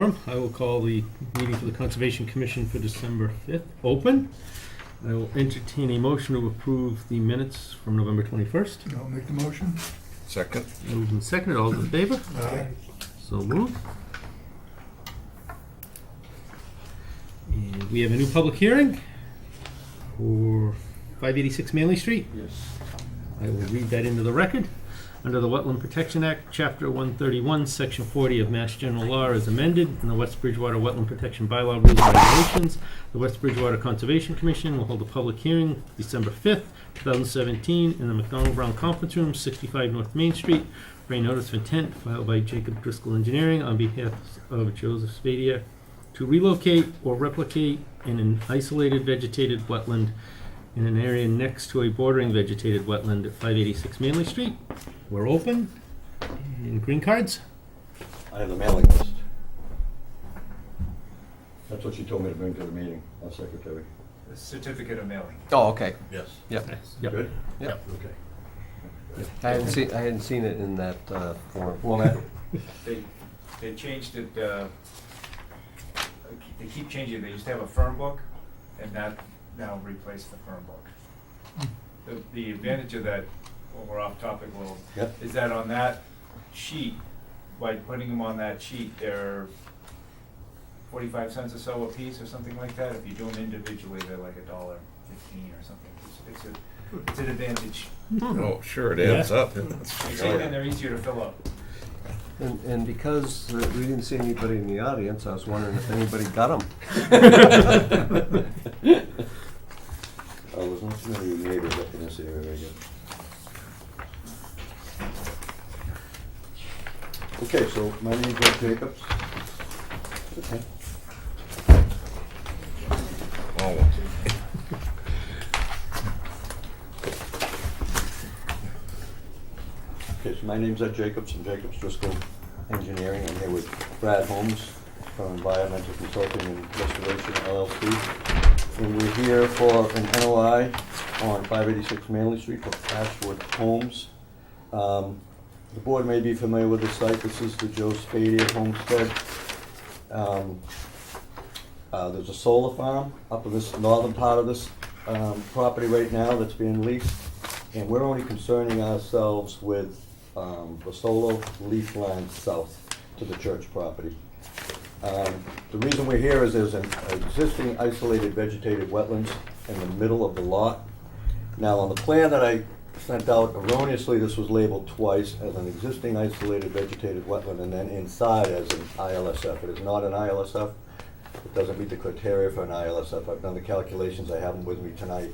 I will call the meeting for the Conservation Commission for December 5th open. I will entertain a motion to approve the minutes from November 21st. I'll make the motion. Second. Moved and seconded, all those in favor? Aye. So moved. And we have a new public hearing for 586 Manley Street. Yes. I will read that into the record. Under the Wetland Protection Act, Chapter 131, Section 40 of Mass General Law as amended, and the West Bridgewater Wetland Protection Bylaw Rules and Regulations, the West Bridgewater Conservation Commission will hold a public hearing December 5th, 2017, in the McDonald Brown Conference Room, 65 North Main Street, for a notice of intent filed by Jacob Driscoll Engineering on behalf of Joseph Spadia to relocate or replicate in an isolated vegetated wetland in an area next to a bordering vegetated wetland at 586 Manley Street. We're open. And green cards? I have the mailing list. That's what she told me to bring to the meeting, our secretary. The certificate of mailing. Oh, okay. Yes. Yep. Yep. Good? Yep. Okay. I hadn't seen it in that format. They changed it, they keep changing it. They used to have a firm book, and that now replaced the firm book. The advantage of that, well, we're off topic a little, Yep. is that on that sheet, by putting them on that sheet, they're 45 cents or so a piece or something like that. If you do them individually, they're like $1.15 or something. It's an advantage. Oh, sure, it adds up. And they're easier to fill up. And because we didn't see anybody in the audience, I was wondering if anybody got them. Oh, there's not too many neighbors up in this area, I guess. Okay, so my name's Ed Jacobs. Okay. Oh. Okay, so my name's Ed Jacobs from Jacobs Driscoll Engineering. I'm here with Brad Holmes from Environmental Consulting and Restoration LLC. And we're here for an NOI on 586 Manley Street for Ashwood Homes. The board may be familiar with this site. This is the Joe Spadia homestead. There's a solar farm up in this northern part of this property right now that's being leased. And we're only concerning ourselves with the solar leaf line south to the church property. The reason we're here is there's an existing isolated vegetated wetlands in the middle of the lot. Now, on the plan that I sent out erroneously, this was labeled twice as an existing isolated vegetated wetland and then inside as an ILSF. It is not an ILSF. It doesn't meet the criteria for an ILSF. I've done the calculations. I have them with me tonight.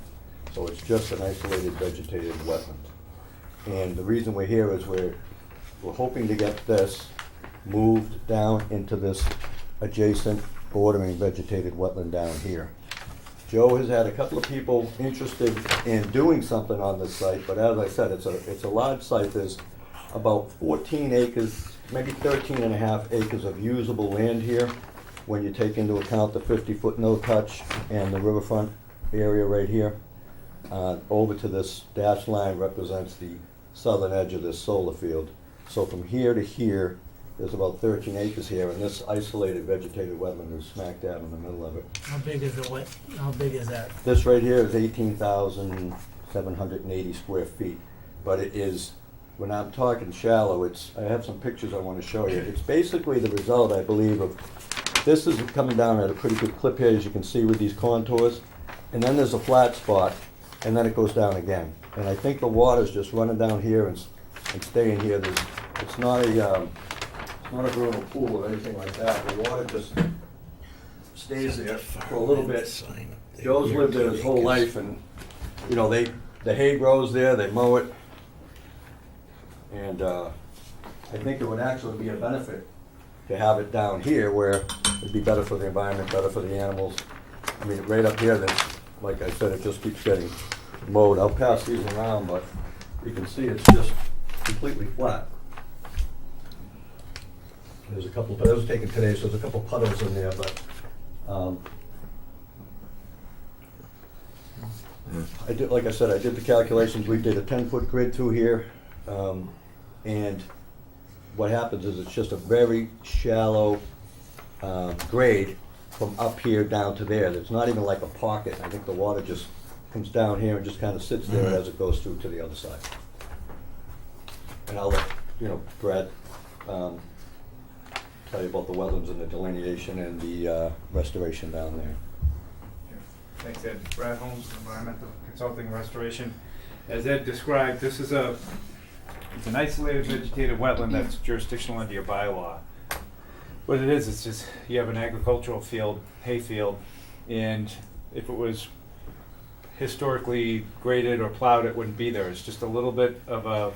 So it's just an isolated vegetated wetland. And the reason we're here is we're hoping to get this moved down into this adjacent bordering vegetated wetland down here. Joe has had a couple of people interested in doing something on this site, but as I said, it's a large site. There's about 14 acres, maybe 13 and a half acres of usable land here when you take into account the 50-foot no-touch and the riverfront area right here. Over to this dashed line represents the southern edge of this solar field. So from here to here, there's about 13 acres here, and this isolated vegetated wetland is smack dab in the middle of it. How big is the wet, how big is that? This right here is 18,780 square feet, but it is, when I'm talking shallow, I have some pictures I want to show you. It's basically the result, I believe, of, this is coming down at a pretty good clip here, as you can see with these contours, and then there's a flat spot, and then it goes down again. And I think the water's just running down here and staying here. It's not a vernal pool or anything like that. The water just stays there for a little bit. Joe's lived there his whole life, and you know, the hay grows there, they mow it, and I think it would actually be a benefit to have it down here where it'd be better for the environment, better for the animals. I mean, right up here, like I said, it just keeps getting mowed. I'll pass these around, but you can see it's just completely flat. There's a couple, but it was taken today, so there's a couple puddles in there, but I did, like I said, I did the calculations. We did a 10-foot grid through here, and what happens is it's just a very shallow grade from up here down to there. There's not even like a pocket. I think the water just comes down here and just kind of sits there as it goes through to the other side. And I'll let, Brad, tell you about the wetlands and the delineation and the restoration down there. Thanks, Ed. Brad Holmes, Environmental Consulting Restoration. As Ed described, this is it's an isolated vegetative wetland that's jurisdictional under your bylaw. What it is, it's just, you have an agricultural field, hay field, and if it was historically graded or plowed, it wouldn't be there. It's just a little bit of a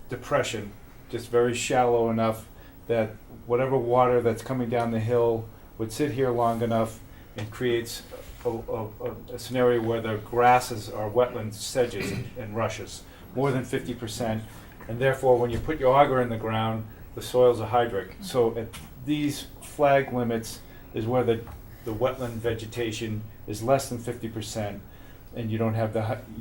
depression, just very shallow enough that whatever water that's coming down the hill would sit here long enough and creates a scenario where the grasses are wetland sedges and rushes, more than 50%. And therefore, when you put your auger in the ground, the soils are hydric. So at these flag limits is where the wetland vegetation is less than 50%, and you don't have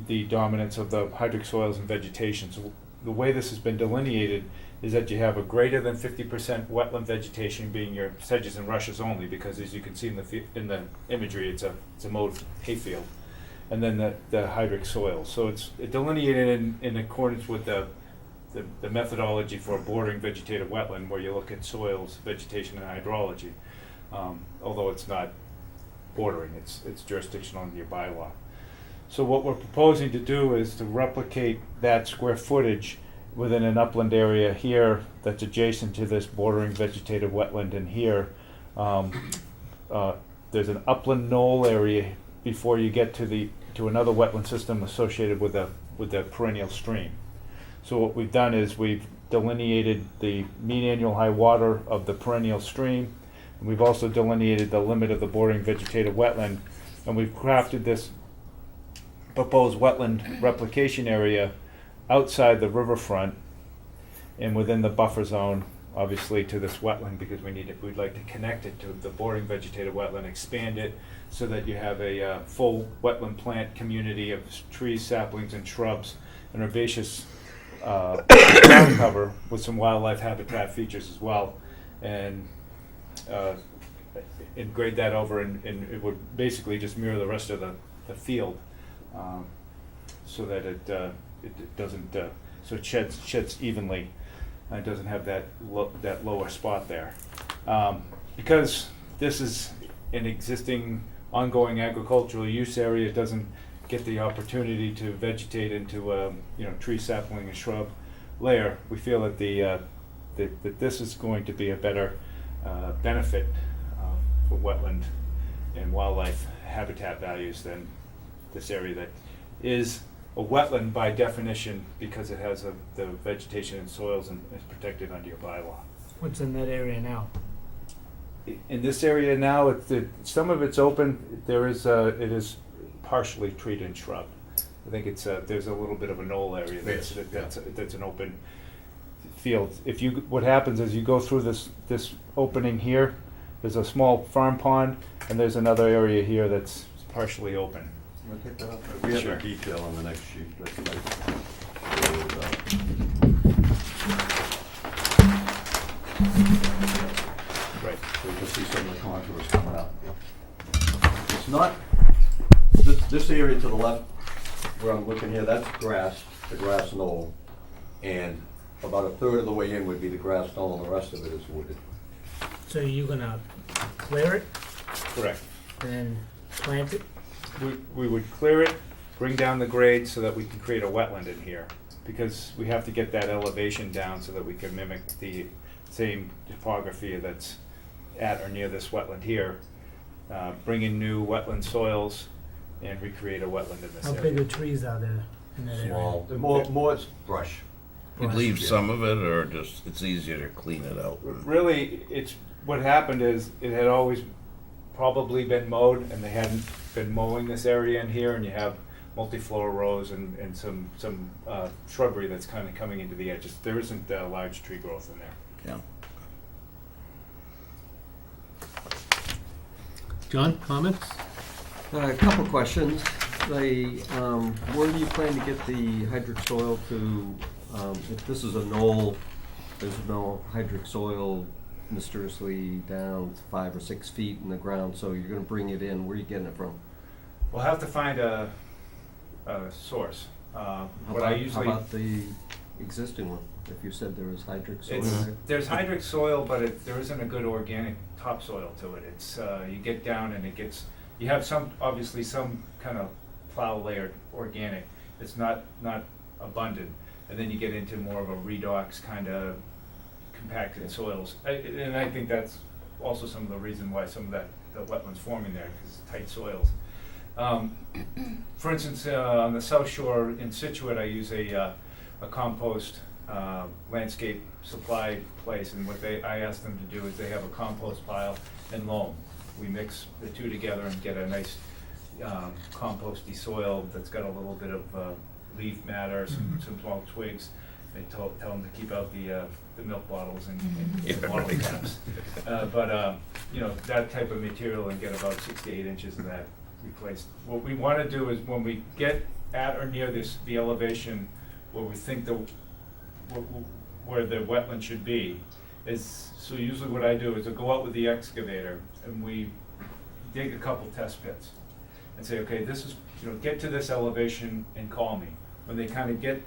the dominance of the hydric soils and vegetation. So the way this has been delineated is that you have a greater than 50% wetland vegetation being your sedges and rushes only, because as you can see in the imagery, it's a mowed hayfield, and then the hydric soil. So it's delineated in accordance with the methodology for bordering vegetative wetland, where you look at soils, vegetation, and hydrology. Although it's not bordering, it's jurisdictional under your bylaw. So what we're proposing to do is to replicate that square footage within an upland area here that's adjacent to this bordering vegetative wetland, and here there's an upland knoll area before you get to another wetland system associated with a perennial stream. So what we've done is we've delineated the mean annual high water of the perennial stream, and we've also delineated the limit of the bordering vegetative wetland, and we've crafted this proposed wetland replication area outside the riverfront and within the buffer zone, obviously, to this wetland, because we'd like to connect it to the bordering vegetative wetland, expand it so that you have a full wetland plant community of trees, saplings, and shrubs, and herbaceous ground cover with some wildlife habitat features as well, and grade that over, and it would basically just mirror the rest of the field, so that it doesn't, so it sheds evenly. It doesn't have that lower spot there. Because this is an existing ongoing agricultural use area, it doesn't get the opportunity to vegetate into tree, sapling, and shrub layer. We feel that that this is going to be a better benefit for wetland and wildlife habitat values than this area that is a wetland by definition, because it has the vegetation and soils and is protected under your bylaw. What's in that area now? In this area now, some of it's open. It is partially treated and shrub. I think there's a little bit of a knoll area that's an open field. What happens is you go through this opening here. There's a small farm pond, and there's another area here that's partially open. Wanna take that up? We have Sure. a detail on the next sheet. That's like, Right. so you can see some of the contours coming up. It's not, this area to the left, where I'm looking here, that's grass, the grass knoll. And about a third of the way in would be the grass knoll, and the rest of it is wooded. So you're gonna clear it Correct. and then plant it? We would clear it, bring down the grade so that we can create a wetland in here, because we have to get that elevation down so that we can mimic the same topography that's at or near this wetland here. Bring in new wetland soils and recreate a wetland in this How area. big are trees are there in that area? Small, more it's brush. You'd leave Yeah. some of it, or just, it's easier to clean it out? Really, what happened is, it had always probably been mowed, and they hadn't been mowing this area in here, and you have multiflora rows and some shrubbery that's kind of coming into the edges. There isn't large tree growth in there. Yeah. John, comments? A couple questions. Where do you plan to get the hydric soil to, if this is a knoll, there's no hydric soil mysteriously down 5 or 6 feet in the ground, so you're gonna bring it in, where are you getting it from? We'll have to find a source. How What I about- usually, How about the existing one, if you said there was hydric soil it's, there? there's hydric soil, but there isn't a good organic topsoil to it. It's, you get down and you have obviously some kind of plow layered organic. It's not abundant. And then you get into more of a redox kind of compacted soils. And I think that's also some of the reason why some of the wetlands forming there, because it's tight soils. For instance, on the South Shore in Situate, I use a compost landscape supply place, and I ask them to do is they have a compost pile and loam. We mix the two together and get a nice composty soil that's got a little bit of leaf matter, some small twigs. They tell them to keep out the milk bottles and bottle caps. But that type of material, and get about 6 to 8 inches of that replaced. What we want to do is when we get at or near the elevation where we think where the wetland should be, so usually what I do is I go out with the excavator and we dig a couple test pits and say, okay, this is, get to this elevation and call me. When they kind of get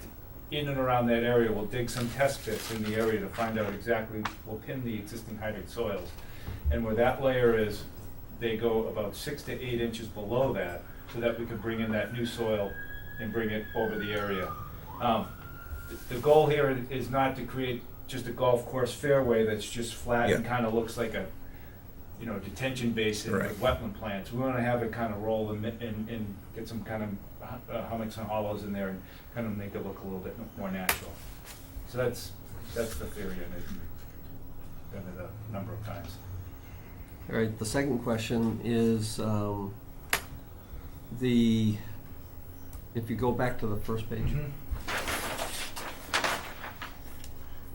in and around that area, we'll dig some test pits in the area to find out exactly, we'll pin the existing hydric soils. And where that layer is, they go about 6 to 8 inches below that, so that we can bring in that new soil and bring it over the area. The goal here is not to create just a golf course fairway that's just flat and Yeah. kind of looks like a detention basin Right. with wetland plants. We want to have it kind of roll and get some kind of hummocks and hollows in there and kind of make it look a little bit more natural. So that's the theory, and I've done it a number of times. All right, the second question is, if you go back to the first page.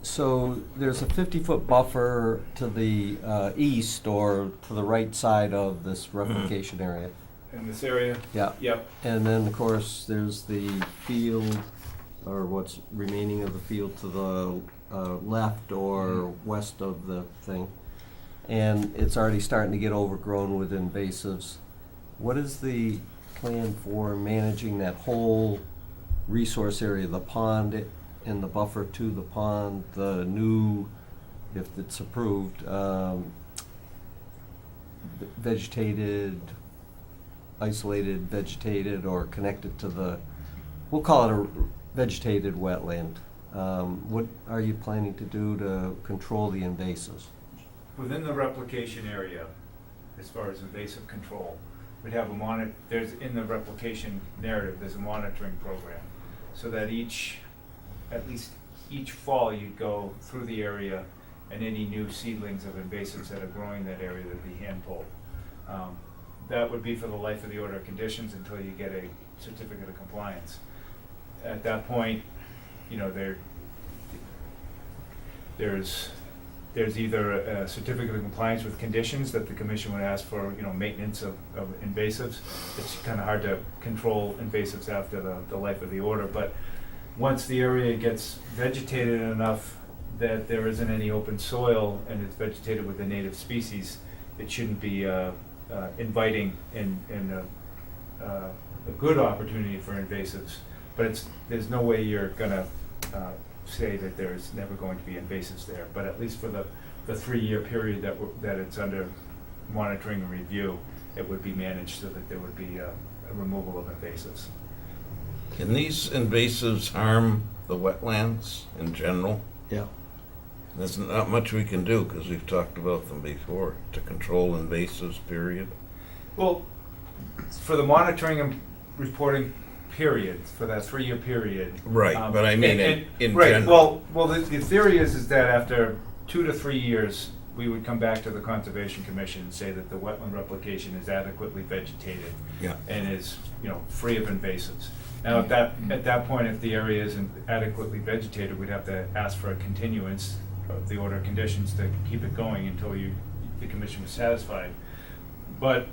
So there's a 50-foot buffer to the east or to the right side of this replication area. In this area? Yeah. Yep. And then, of course, there's the field, or what's remaining of the field to the left or west of the thing. And it's already starting to get overgrown with invasives. What is the plan for managing that whole resource area, the pond and the buffer to the pond, the new, if it's approved, vegetated, isolated, vegetated, or connected to the, we'll call it a vegetated wetland. What are you planning to do to control the invasives? Within the replication area, as far as invasive control, we'd have there's in the replication narrative, there's a monitoring program, so that at least each fall you'd go through the area, and any new seedlings of invasives that are growing in that area would be hand pulled. That would be for the life of the order of conditions until you get a certificate of compliance. At that point, there's either a certificate of compliance with conditions that the commission would ask for, maintenance of invasives. It's kind of hard to control invasives after the life of the order, but once the area gets vegetated enough that there isn't any open soil and it's vegetated with the native species, it shouldn't be inviting and a good opportunity for invasives. But there's no way you're gonna say that there's never going to be invasives there. But at least for the 3-year period that it's under monitoring and review, it would be managed so that there would be a removal of invasives. Can these invasives harm the wetlands in general? Yeah. There's not much we can do, because we've talked about them before, to control invasives, period. Well, for the monitoring and reporting period, for that 3-year period. Right, but I mean in right, general. Well, the theory is that after 2 to 3 years, we would come back to the Conservation Commission and say that the wetland replication is adequately vegetated. Yeah. And is, free of invasives. Now, at that point, if the area isn't adequately vegetated, we'd have to ask for a continuance of the order of conditions to keep it going until the commission was satisfied. But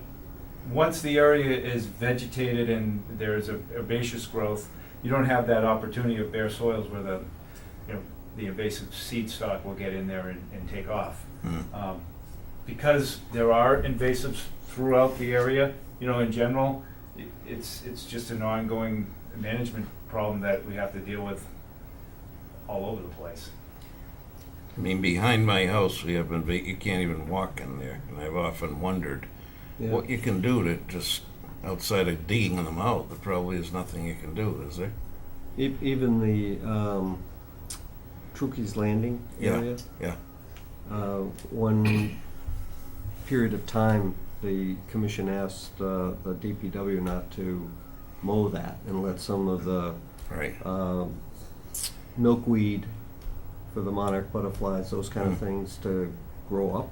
once the area is vegetated and there's a herbaceous growth, you don't have that opportunity of bare soils where the invasive seed stock will get in there and take off. Hmm. Because there are invasives throughout the area, you know, in general, it's just an ongoing management problem that we have to deal with all over the place. I mean, behind my house, we have you can't even walk in there, and I've often wondered Yeah. what you can do to just, outside of digging them out, there probably is nothing you can do, is there? Even the Trukey's Landing Yeah, area. yeah. One period of time, the commission asked the DPW not to mow that and let some of the Right. milkweed for the monarch butterflies, those kind of things, to grow up.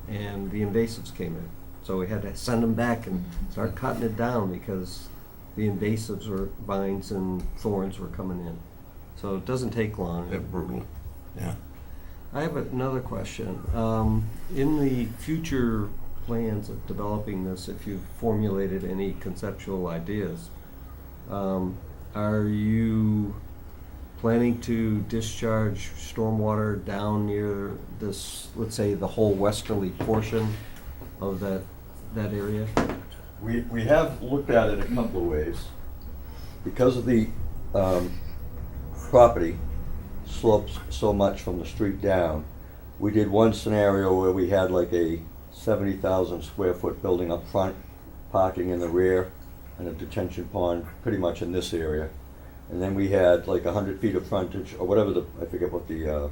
And the invasives came in. So we had to send them back and start cutting it down because the invasives were, vines and thorns were coming in. So it doesn't take long. They're brutal. Yeah. I have another question. In the future plans of developing this, if you've formulated any conceptual ideas, are you planning to discharge stormwater down near this, let's say, the whole westerly portion of that area? We have looked at it a couple of ways. Because of the property slopes so much from the street down, we did one scenario where we had like a 70,000 square foot building up front, parking in the rear, and a detention pond pretty much in this area. And then we had like 100 feet of frontage, or whatever I forget what the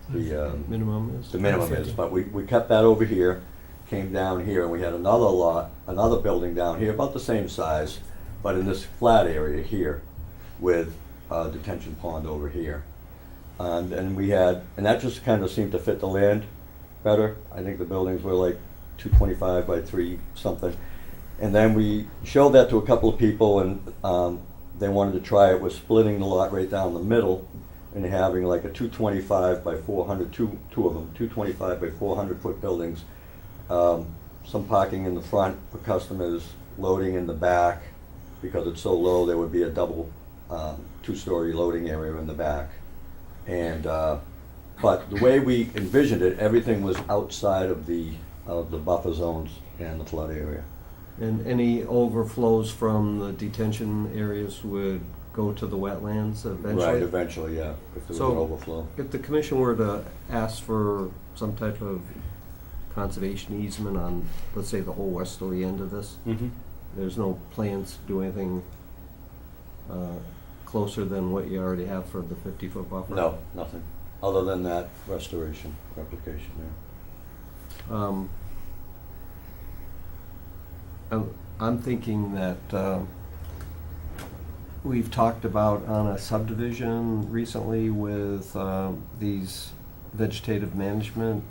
Minimum is? minimum is, but we kept that over here, came down here, and we had another lot, another building down here, about the same size, but in this flat area here, with a detention pond over here. And that just kind of seemed to fit the land better. I think the buildings were like 225 by 3 something. And then we showed that to a couple of people, and they wanted to try it with splitting the lot right down the middle and having like a 225 by 400, two of them, 225 by 400 foot buildings. Some parking in the front for customers, loading in the back. Because it's so low, there would be a double 2-story loading area in the back. And but the way we envisioned it, everything was outside of the buffer zones and the flood area. And any overflows from the detention areas would go to the wetlands eventually? Right, eventually, yeah, if there was So- an overflow. If the commission were to ask for some type of conservation easement on, let's say, the whole westerly end of this, there's no plans to do anything closer than what you already have for the 50-foot buffer? No, nothing, other than that restoration, replication there. I'm thinking that we've talked about on a subdivision recently with these vegetative management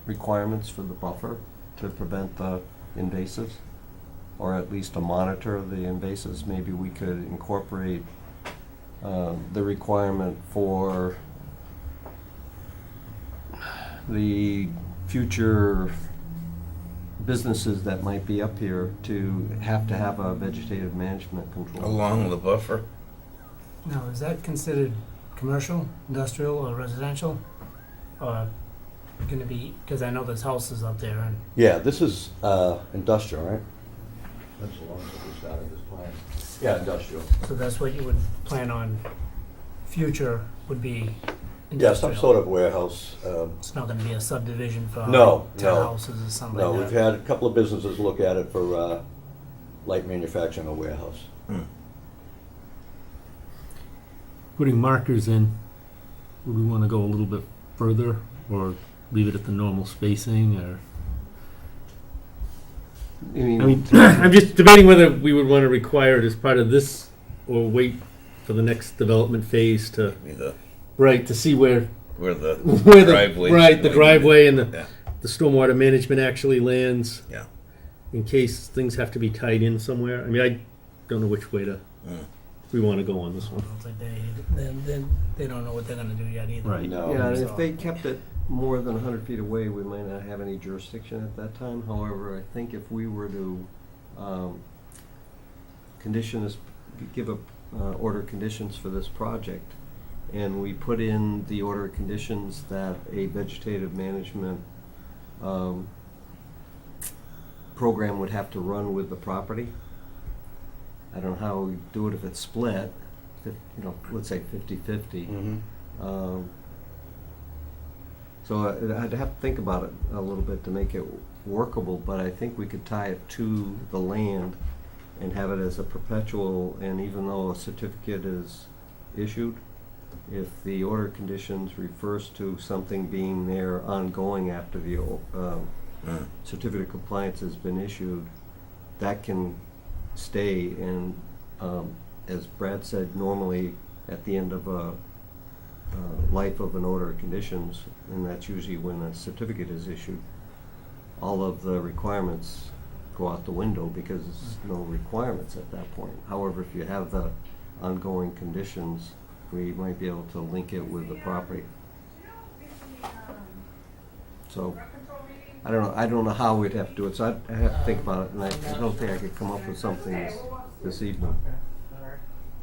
requirements for the buffer to prevent the invasives, or at least to monitor the invasives. Maybe we could incorporate the requirement for the future businesses that might be up here to have a vegetative management control. Along the buffer? Now, is that considered commercial, industrial, or residential? Or gonna be, because I know there's houses up there and, Yeah, this is industrial, right? That's the one that we started this plan. Yeah, industrial. so that's what you would plan on future would be Yeah, industrial? some sort of warehouse. It's not gonna be a subdivision for No, no. townhouses or something No, like we've that? had a couple of businesses look at it for light manufacturing or warehouse. Putting markers in, would we want to go a little bit further or leave it at the normal spacing or? I mean, I'm just debating whether we would want to require it as part of this or wait for the next development phase to, right, to see where The driveway. Right, the driveway and Yeah. the stormwater management actually lands. Yeah. In case things have to be tied in somewhere. I mean, I don't know which way to, we want to go on this I one. don't think they don't know what they're gonna do yet either. Right. No. Yeah, and So- if they kept it more than 100 feet away, we might not have any jurisdiction at that time. However, I think if we were to condition this, give order conditions for this project, and we put in the order of conditions that a vegetative management program would have to run with the property. I don't know how we do it if it's split, let's say 50-50. Mhm. So I'd have to think about it a little bit to make it workable, but I think we could tie it to the land and have it as a perpetual, and even though a certificate is issued, if the order of conditions refers to something being there ongoing after the certificate of compliance has been issued, that can stay, and as Brad said, normally at the end of a life of an order of conditions, and that's usually when a certificate is issued, all of the requirements go out the window because there's no requirements at that point. However, if you have the ongoing conditions, we might be able to link it with the property. So, I don't know how we'd have to do it, so I'd have to think about it, and I don't think I could come up with something this evening.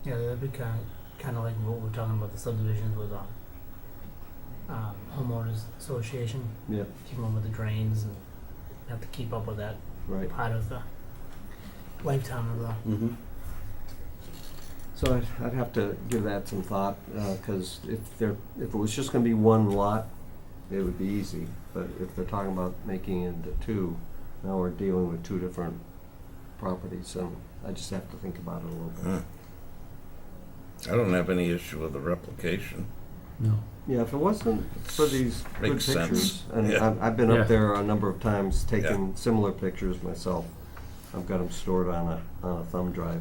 Yeah, that'd be kind of like what we're talking about the subdivisions with homeowners association. Yeah, Keep them with the drains and have to keep up with that right. part of the lifetime of the. Mhm. So I'd have to give that some thought, because if it was just gonna be one lot, it would be easy. But if they're talking about making it into two, now we're dealing with two different properties, and I just have to think about it a little bit. I don't have any issue with the replication. No. Yeah, if it wasn't for these good Makes sense. pictures, and Yeah. I've been Yeah. up there a number of times taking similar pictures myself. I've got them stored on a thumb drive.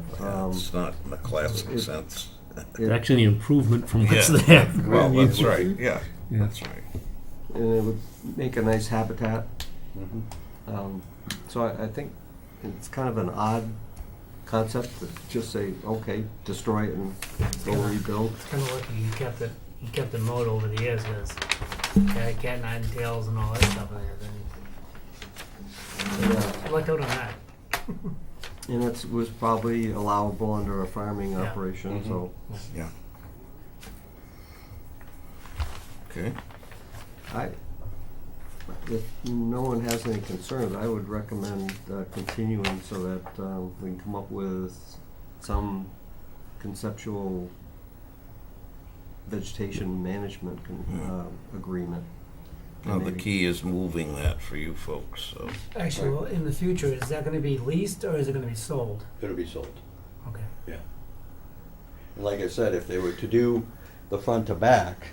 It's not in the classic it- sense. It's actually an improvement from what's Yeah. there. Well, that's right, yeah, Yeah. that's right. And it would make a nice habitat. Mhm. So I think it's kind of an odd concept to just say, okay, destroy it and go rebuild. It's kind of lucky you kept it mowed over the years because cat nine tails and all that stuff in there. Then you lucked out on that. And it was probably allowable under a farming Yeah. operation, so Yeah. Okay, if no one has any concerns, I would recommend continuing so that we can come up with some conceptual vegetation management agreement. now the Maybe- key is moving that for you folks, so. Actually, well, in the future, is that going to be leased or is it going to be sold? It'll be sold. Okay. Yeah. And like I said, if they were to do the front to back,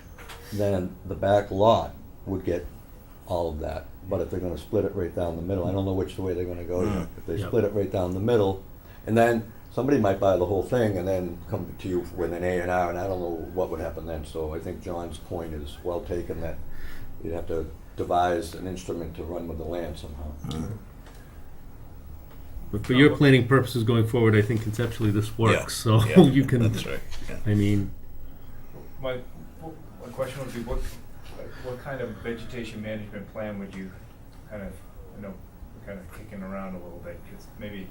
then the back lot would get all of that. But if they're gonna split it right down the middle, I don't know which way they're gonna go. Mm. If they Yep. split it right down the middle, and then somebody might buy the whole thing and then come to you with an A&R, and I don't know what would happen then. So I think John's point is well taken, that you'd have to devise an instrument to run with the land somehow. But for your planning purposes going forward, I think conceptually this works, so Yeah, you can, That's right, yeah. I mean, My question would be, what kind of vegetation management plan would you kind of, we're kind of kicking around a little bit, because maybe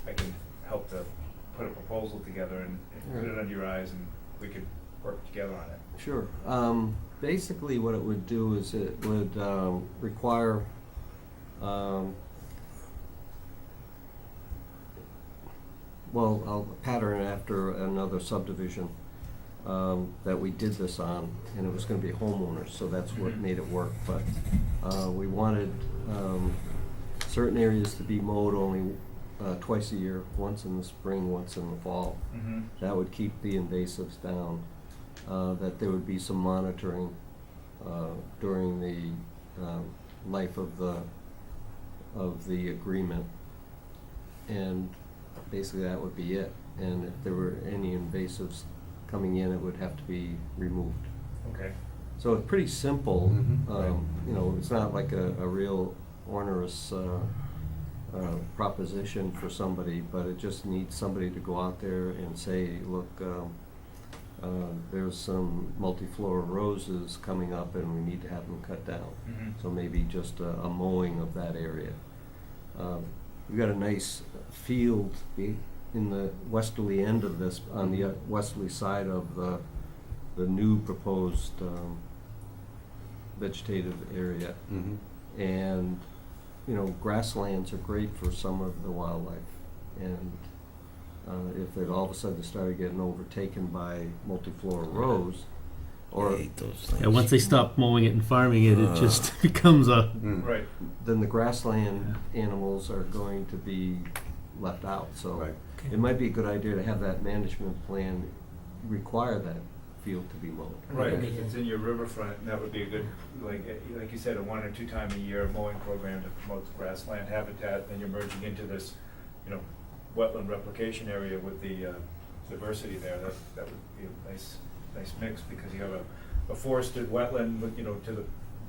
I can help to put a proposal together and put it under your eyes, and we could work together on it. Sure. Basically, what it would do is it would require well, I'll pattern after another subdivision that we did this on, and it was going to be homeowners, so that's what made it work. But we wanted certain areas to be mowed only twice a year, once in the spring, once in the fall. Mm-hmm. That would keep the invasives down. That there would be some monitoring during the life of the agreement, and basically that would be it. And if there were any invasives coming in, it would have to be removed. Okay. So it's pretty simple. Mhm. You know, it's not like a real onerous proposition for somebody, but it just needs somebody to go out there and say, look, there's some multiflora roses coming up and we need to have them cut down. Mm-hmm. So maybe just a mowing of that area. We've got a nice field in the westerly end of this, on the westerly side of the the new proposed vegetative area. Mhm. And, you know, grasslands are great for some of the wildlife. And if it all of a sudden started getting overtaken by multiflora rows, I or hate those things. Yeah, once they stop mowing it and farming it, it just becomes a, Mm. Right. then the grassland animals are going to be left out. So Right. it might be a good idea to have that management plan require that field to be mowed. Right, if it's in your riverfront, that would be a good, like you said, a 1 or 2 time a year mowing program to promote the grassland habitat, then you're merging into this, you know, wetland replication area with the diversity there. That would be a nice mix, because you have a forested wetland with, you know, to the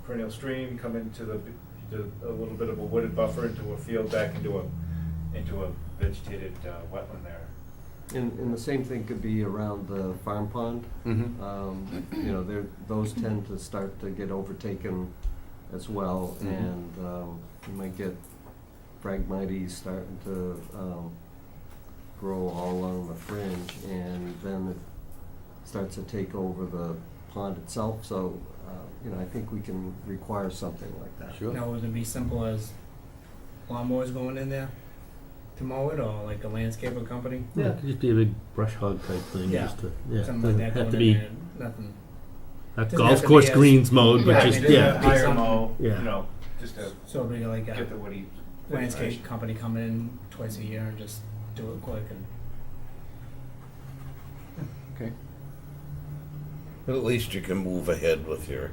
perennial stream, come into a little bit of a wooded buffer into a field, back into a vegetated wetland there. And the same thing could be around the farm pond. Mhm. You know, those tend to start to get overtaken as well, Mhm. and you might get Phragmites starting to grow all along the fringe, and then it starts to take over the pond itself. So, you know, I think we can require something like that. Sure. Now, would it be simple as lawnmowers going in there to mow it, or like a landscaper company? yeah, it could just be a big brush hog type thing, Yeah. just to, yeah. Something like Doesn't that have to going be, in there, nothing. not Doesn't golf have to course be as- greens mode, but Yeah, just, I mean, yeah. doesn't have to be Hire some- mow, Yeah. you know, just to So it'd be like get the a woody. landscape company come in twice a year and just do it quick and. Okay. But at least you can move ahead with your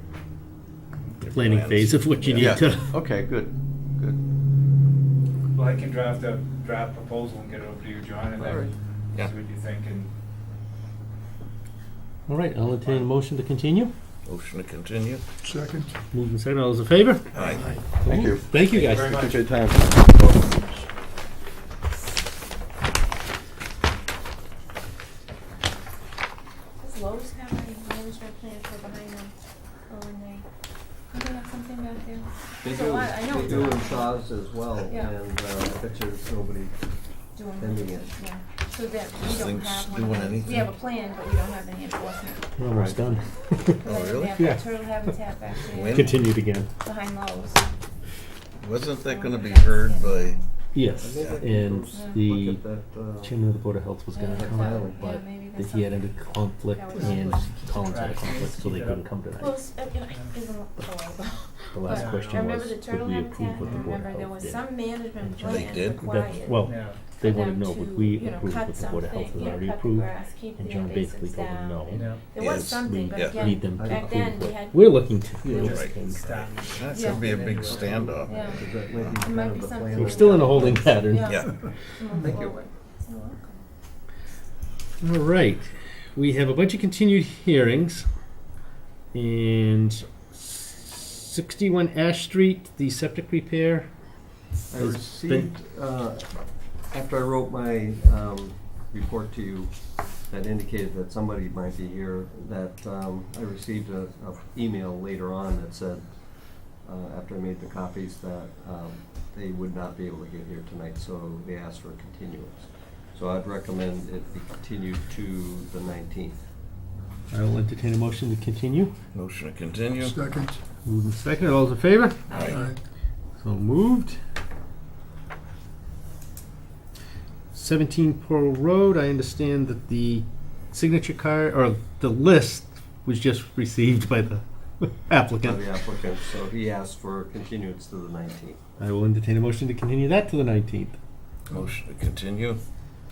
Planning plans. phase of what you need Yeah. to. Okay, good, good. Well, I can draft a draft proposal and get it over to you, John, and All right. then Yeah. see what you think, and All right, I'll entertain a motion to continue. Motion to continue? Second. Moving second, all those in favor? Aye. Thank you. Thank you, guys. very much. Appreciate your time. Does Lowe's have a management plan for behind them? Oh, and don't they have something back there? They There's a do, lot, I know they it's a do lot. in Shaw's as well, Yeah. and I bet you there's nobody Doing pending it. Yeah, so that we This don't thing's have one. doing of them. anything? We have a plan, but we don't have any enforcement. We're almost done. Because Oh, I know really? they have Yeah. that turtle habitat back there. When? Continued again. Behind Lowe's. Wasn't that gonna be heard by, Yes, I think and Look the at that, chairman of the Board of Health was gonna Yeah, come that- out, yeah, but maybe that that's he had something. a conflict That was and something. Collins had a conflict, so they Keep it couldn't up. come Well, tonight. isn't horrible. The last Yeah. question I remember was, the would turtle we habitat, approve and what the Board of remember there Health was did? some management They plan did? required. Well, yeah. they for wanted them to know, to, would we you know, approve cut what the Board of Health something, has already cut the approved? grass, keep And the John basically invasives told him down. no. Yeah. There was Yes, something, but yeah. again, Need them to back then, approve we what had. we're looking to we do. were Right. just Start. that Yeah. could be a big standoff. Yeah. Because that might be It kind might of be the something plan. We're still in a holding pattern. Yeah. Yeah. Move Thank you. forward. You're welcome. All right, we have a bunch of continued hearings. And 61 Ash Street, the septic repair. I has received, after I wrote my report to you that indicated that somebody might be here, that I received a email later on that said, after I made the copies, that they would not be able to get here tonight, so they asked for a continuance. So I'd recommend it be continued to the 19th. I will entertain a motion to continue. Motion to continue? Second. Moving second, all those in favor? Aye. So moved. 17 Pearl Road, I understand that the signature card, or the list was just received by the By applicant. the applicant, so he asked for continuance to the 19th. I will entertain a motion to continue that to the 19th. Motion to continue?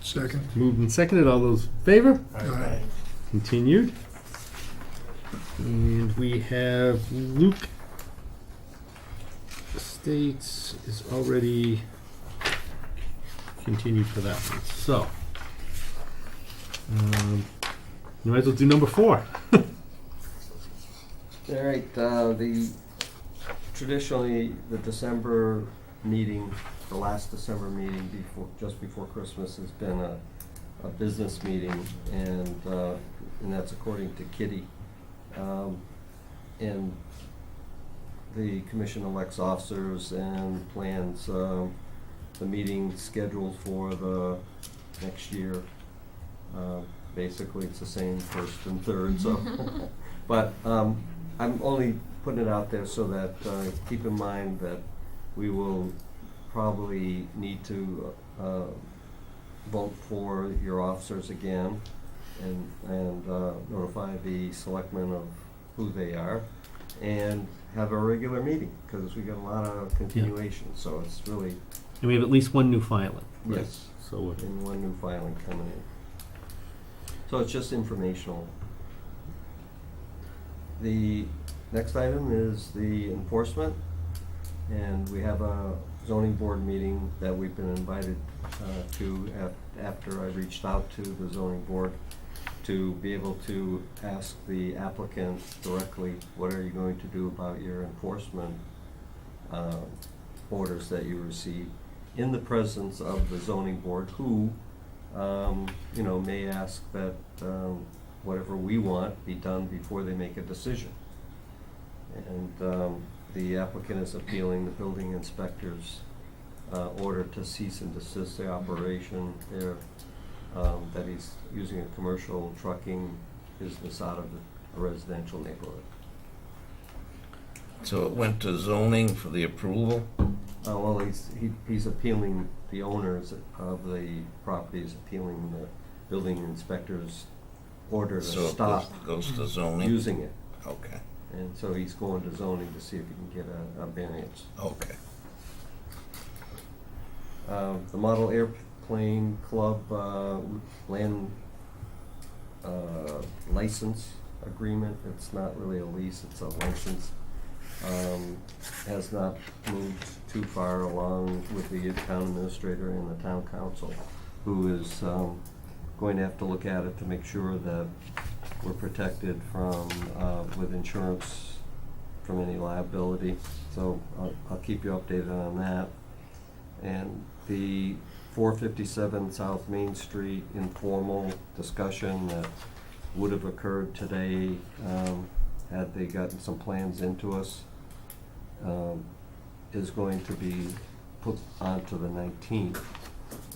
Second. Moved and seconded, all those in favor? Aye. Continued. And we have Luke Estates is already continued for that one, so. You might as well do number 4. All right, traditionally, the December meeting, the last December meeting just before Christmas has been a business meeting, and that's according to Kitty. And the commission elects officers and plans the meeting scheduled for the next year. basically it's the same first and third, so. But I'm only putting it out there so that, keep in mind that we will probably need to vote for your officers again and notify the selectmen of who they are and have a regular meeting, because we got a lot of continuation, so it's really, And we have at least one new filing. yes, So we're and one new filing coming in. So it's just informational. The next item is the enforcement, and we have a zoning board meeting that we've been invited to after I reached out to the zoning board to be able to ask the applicant directly, what are you going to do about your enforcement orders that you receive in the presence of the zoning board, who, you know, may ask that whatever we want be done before they make a decision. And the applicant is appealing the building inspector's order to cease and desist the operation there, that he's using a commercial trucking business out of a residential neighborhood. So it went to zoning for the approval? Well, he's appealing, the owners of the property is appealing the building inspector's order to So it stop goes to zoning? using it. Okay, And so he's going to zoning to see if he can get a variance. okay. The Model Airplane Club land license agreement, it's not really a lease, it's a license, has not moved too far along with the town administrator and the town council, who is going to have to look at it to make sure that we're protected from, with insurance, from any liability. So I'll keep you updated on that. And the 457 South Main Street informal discussion that would have occurred today, had they gotten some plans into us, is going to be put onto the 19th,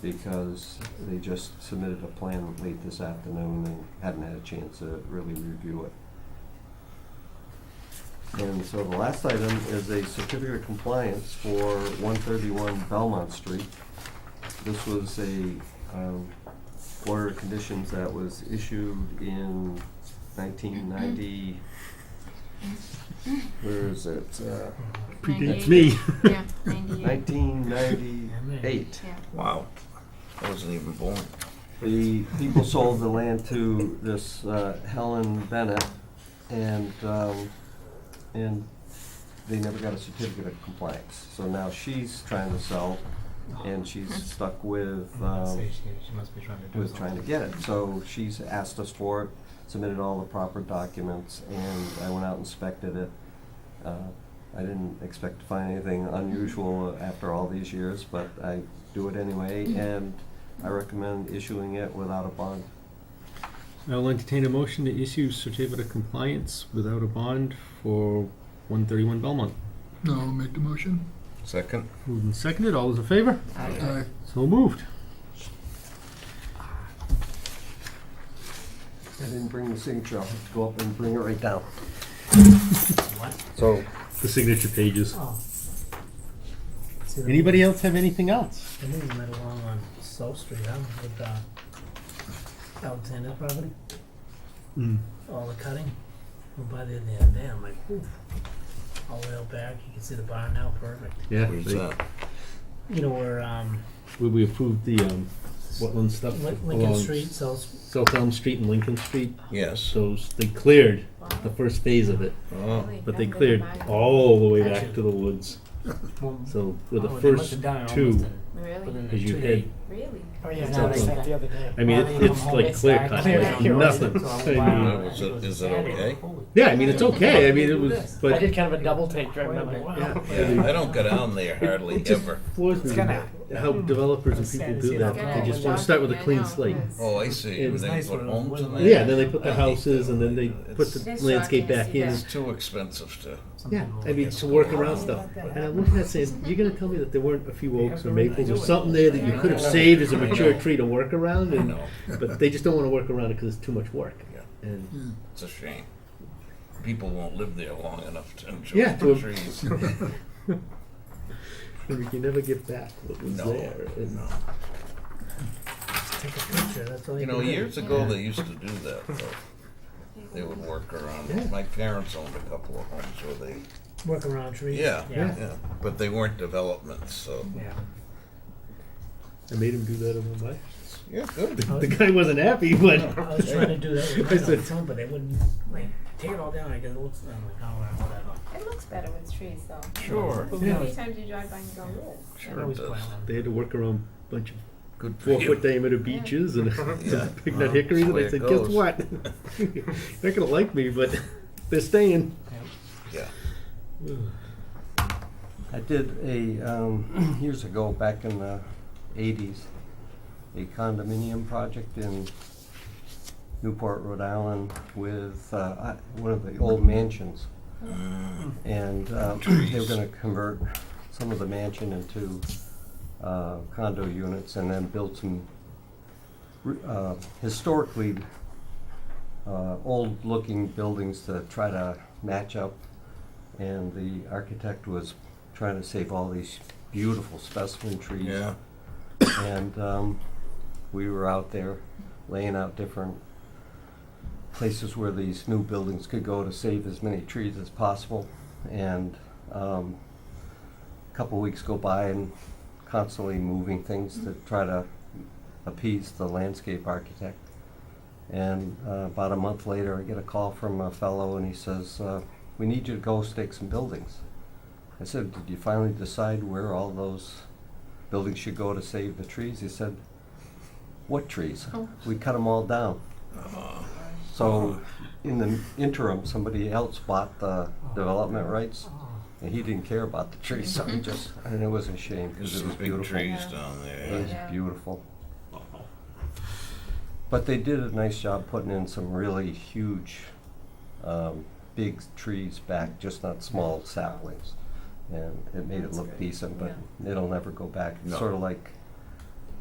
because they just submitted a plan late this afternoon and hadn't had a chance to really review it. And so the last item is a certificate of compliance for 131 Belmont Street. This was a order of conditions that was issued in 1990. Where is it? predates me. Yeah, 98. 1998. Yeah. Wow, I wasn't even born. The people sold the land to this Helen Bennett, and they never got a certificate of compliance. So now she's trying to sell, and she's stuck with She must be trying to do trying to get it. So she's asked us for it, submitted all the proper documents, and I went out and inspected it. I didn't expect to find anything unusual after all these years, but I do it anyway, and I recommend issuing it without a bond. I'll entertain a motion to issue certificate of compliance without a bond for 131 Belmont. No, I'll make the motion. Second? Moved and seconded, all those in favor? Aye. So moved. I didn't bring the signature, I'll have to go up and bring it right down. What? So, The signature pages. Oh. See, Anybody else have anything else? They're moving right along on South Street, huh, with Alexander's property, all the cutting. Went by there the other day, I'm like, oof. All the way out back, you can see the barn now, perfect. Yeah, Where's that? You know where, where we approved the wetland stuff Lincoln along Street, South, South Elm Street and Lincoln Street. Yes. Those, they cleared the first phase of it, Oh, Really? but they I've been cleared by. all the way back Actually- to the woods. well, So with the oh, they must first have done it two, almost in- Really? within as the you 2 head, day. Really? Oh, yeah, It's no, up they on- said the other day. I mean, it's like clear cut, clear like cut. nothing. So I wow. mean, Is it- is it okay? yeah, I mean, it's okay, I mean, it was, I but did kind of a double take driving, I'm like, wow. I don't go down there hardly it just ever. floors me. It's kinda how developers and It's sad people to do see that. that. They just wanna start with a Yeah, I clean know, slate. 'cause Oh, I see. It And was they nice put when it homes was in like- there? Yeah, then they put the I hate houses that. and then they put It's- the It's landscape shocking to back see in. that. It's too expensive to, Some Yeah, people I mean, get to work cool. around Yeah, stuff. that And I'm looking at saying, you're gonna tell me that there weren't a few You oaks have or to maples or redo it. something there that you could have saved as a mature tree to work around, you and, know, but they just don't wanna work around it because it's too much work. Yeah. And, it's a shame. People won't live there long enough to enjoy Yeah, the to- trees. we can never get back what was No, there. And no. Take a picture, that's all You you know, can do. years ago, they used to do that, though. They would work around, Yeah. my parents owned a couple of homes where they, Work around trees. yeah, Yeah. yeah, but they weren't developments, so, Yeah. I made him do that over my. yeah, good. The guy wasn't happy, but. I was trying to do that with I mine said- on some, but they wouldn't, like, take it all down, I guess it looks, I'm like, oh, well, whatever. It looks better with trees though. Sure, How Yeah. many times you drive by and go, "Ugh." sure I it always does. plan on. They had to work around a bunch of Good for you. 4-foot diameter beeches and Yeah. big nut hickories, and That's I the said, way guess it goes." what? You're not gonna like me, but they're staying. Yeah, I did years ago, back in the 80s, a condominium project in Newport, Rhode Island with one of the old mansions. And they were gonna convert some of the mansion into condo units and then build some historically old-looking buildings to try to match up. And the architect was trying to save all these beautiful specimen trees. yeah, And we were out there laying out different places where these new buildings could go to save as many trees as possible. And a couple weeks go by and constantly moving things to try to appease the landscape architect. And about a month later, I get a call from a fellow and he says, we need you to go stake some buildings. I said, did you finally decide where all those buildings should go to save the trees? He said, what trees? Oh. We cut them all down. So in the interim, somebody else bought the development rights, Oh. and he didn't care about the trees, so he just, and it was a shame there's because it some was big beautiful. trees Yeah. down It there. was Yeah. beautiful. But they did a nice job putting in some really huge, big trees back, just not small saplings. And it made it That's look great. decent, but it'll never go back. It's No. sort of like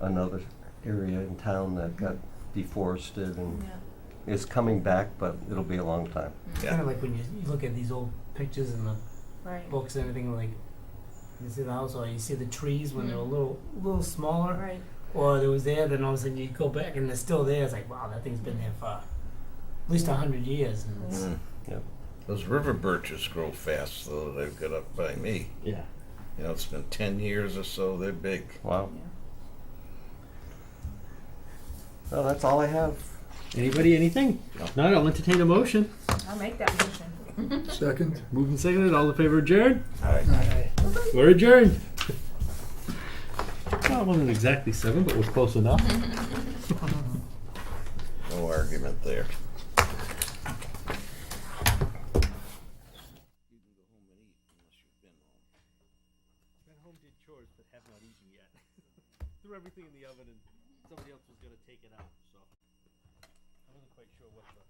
another area in town that got deforested and Yeah. is coming back, but it'll be a long time. It's Yeah. kind of like when you look at these old pictures in the Right. books and everything, like, you see the house, or you see the trees when they're a Mhm. little smaller, Right. or they was there, then all of a sudden you go back and they're still there, it's like, wow, that thing's been there for at least 100 years. And it's, Mm. Yep. Those river birches grow fast, though, they've got up by me. Yeah. You know, it's been 10 years or so, they're big. Wow. Yeah. Well, that's all I have. Anybody, anything? If not, I'll entertain a motion. I'll make that motion. Second. Moved and seconded, all in favor of adjourn? Aye. We're adjourned. Well, it wasn't exactly 7, but it was close enough. No argument there. Went home, did chores, but have not eaten yet. Threw everything in the oven and somebody else was gonna take it out, so. I wasn't quite sure what the